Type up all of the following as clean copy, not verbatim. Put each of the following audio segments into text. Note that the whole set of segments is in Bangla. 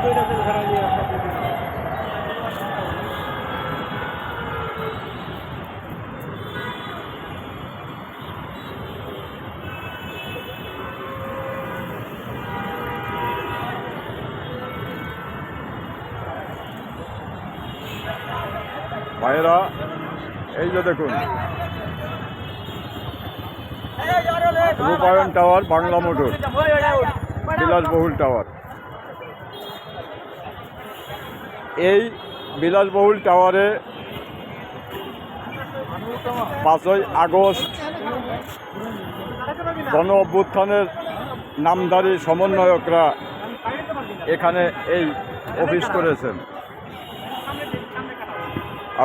ভাইয়েরা, এই যে দেখুন রূপায়ণ টাওয়ার, বাংলা মোটর, বিলাসবহুল টাওয়ার। এই বিলাসবহুল টাওয়ারে 5ই আগস্ট গণ অভ্যুত্থানের নামধারী সমন্বয়করা এখানে এই অফিস করেছেন।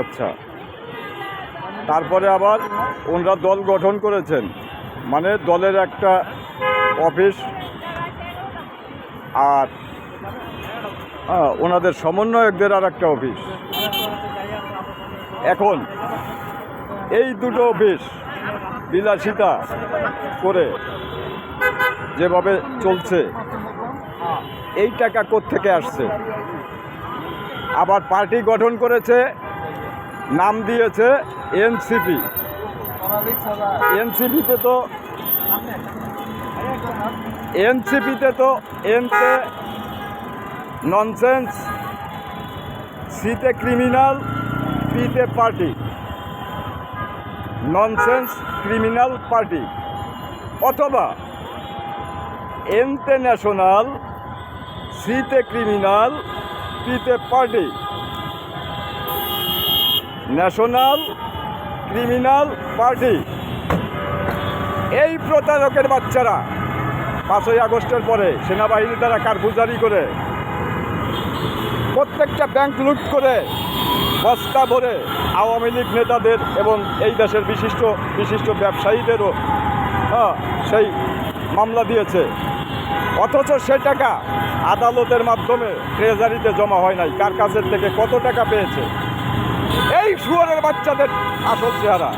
আচ্ছা, তারপরে আবার ওনারা দল গঠন করেছেন, মানে দলের একটা অফিস আর ওনাদের সমন্বয়কদের আর একটা অফিস। এখন এই দুটো অফিস বিলাসিতা করে যেভাবে চলছে, এই টাকা কোত্থেকে আসছে? আবার পার্টি গঠন করেছে, নাম দিয়েছে এনসিপি। এনসিপিতে তো এনতে ননসেন্স, সিতে ক্রিমিনাল, পিতে পার্টি, ননসেন্স ক্রিমিনাল পার্টি, অথবা এনতে ন্যাশনাল, সিতে ক্রিমিনাল, পিতে পার্টি, ন্যাশনাল ক্রিমিনাল পার্টি। এই প্রতারকের বাচ্চারা 5ই আগস্টের পরে সেনাবাহিনী দ্বারা কারফিউ জারি করে প্রত্যেকটা ব্যাংক লুট করে বস্তা ভরে আওয়ামী লীগ নেতাদের এবং এই দেশের বিশিষ্ট ব্যবসায়ীদেরও সেই মামলা দিয়েছে। অথচ সে টাকা আদালতের মাধ্যমে ট্রেজারিতে জমা হয় নাই। কার কাছের থেকে কত টাকা পেয়েছে? এই শুয়োরের বাচ্চাদের আসল চেহারা।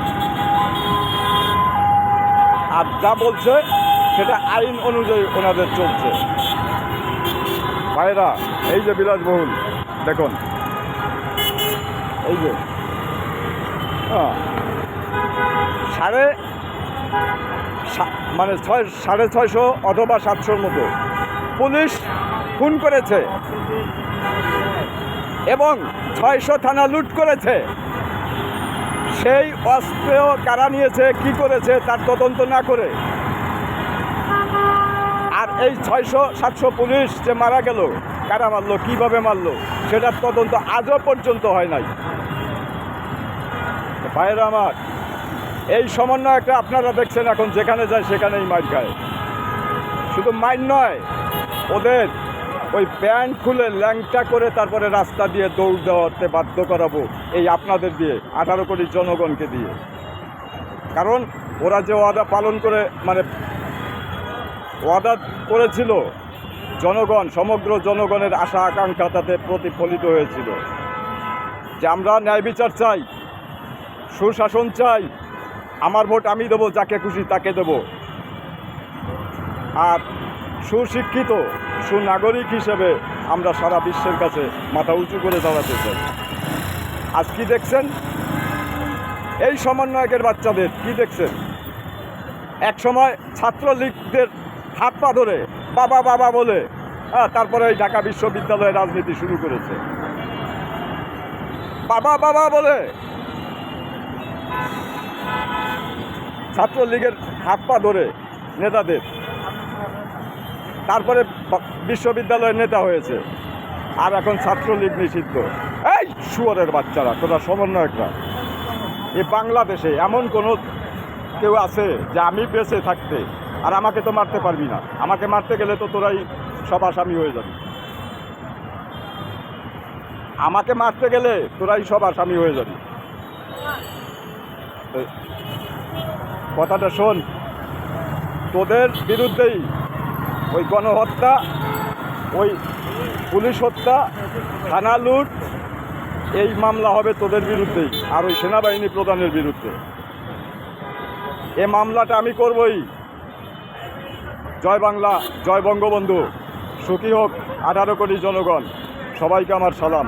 আর যা বলছে সেটা আইন অনুযায়ী ওনাদের চলছে। ভাইরা, এই যে বিলাসবহুল দেখুন, এই যে মানে 650 অথবা 700 মতো পুলিশ খুন করেছে এবং 600 থানা লুট করেছে। সেই অস্ত্র কারা নিয়েছে, কি করেছে তার তদন্ত না করে, আর এই 600-700 পুলিশ যে মারা গেল, কারা মারলো, কিভাবে মারলো, সেটার তদন্ত আজও পর্যন্ত হয় নাই। ভাইয়েরা আমার, এই সমন্বয়করা আপনারা দেখছেন এখন যেখানে যায় সেখানেই মার খায়। শুধু মার নয়, ওদের ওই প্যান্ট খুলে ল্যাংটা করে তারপরে রাস্তা দিয়ে দৌড় দেওয়াতে বাধ্য করাবো, এই আপনাদের দিয়ে, 18 কোটি জনগণকে দিয়ে। কারণ ওরা যে ওয়াদা পালন করে, মানে ওয়াদা করেছিল, জনগণ, সমগ্র জনগণের আশা আকাঙ্ক্ষা তাতে প্রতিফলিত হয়েছিল যে আমরা ন্যায় বিচার চাই, সুশাসন চাই, আমার ভোট আমি দেবো, যাকে খুশি তাকে দেব, আর সুশিক্ষিত সুনাগরিক হিসেবে আমরা সারা বিশ্বের কাছে মাথা উঁচু করে দাঁড়াতে চাই। আজ কি দেখছেন এই সমন্বয়কের বাচ্চাদের? কি দেখছেন? এক সময় ছাত্রলীগদের হাত পা ধরে বাবা বাবা বলে তারপরে এই ঢাকা বিশ্ববিদ্যালয়ে রাজনীতি শুরু করেছে। বাবা বাবা বলে ছাত্রলীগের হাত পা ধরে নেতাদের, তারপরে বিশ্ববিদ্যালয়ের নেতা হয়েছে, আর এখন ছাত্রলীগ নিষিদ্ধ। এই শুয়োরের বাচ্চারা, তোরা সমন্বয়করা, এই বাংলাদেশে এমন কোনো কেউ আছে যে আমি বেঁচে থাকতে আর আমাকে তো মারতে পারবি না? আমাকে মারতে গেলে তো তোরাই সব আসামি হয়ে যাবি। আমাকে মারতে গেলে তোরাই সব আসামি হয়ে যাবি। কথাটা শোন, তোদের বিরুদ্ধেই ওই গণহত্যা, ওই পুলিশ হত্যা, থানা লুট, এই মামলা হবে তোদের বিরুদ্ধেই, আর ওই সেনাবাহিনী প্রধানের বিরুদ্ধে। এ মামলাটা আমি করবই। জয় বাংলা, জয় বঙ্গবন্ধু, সুখী হোক 18 কোটি জনগণ, সবাইকে আমার সালাম।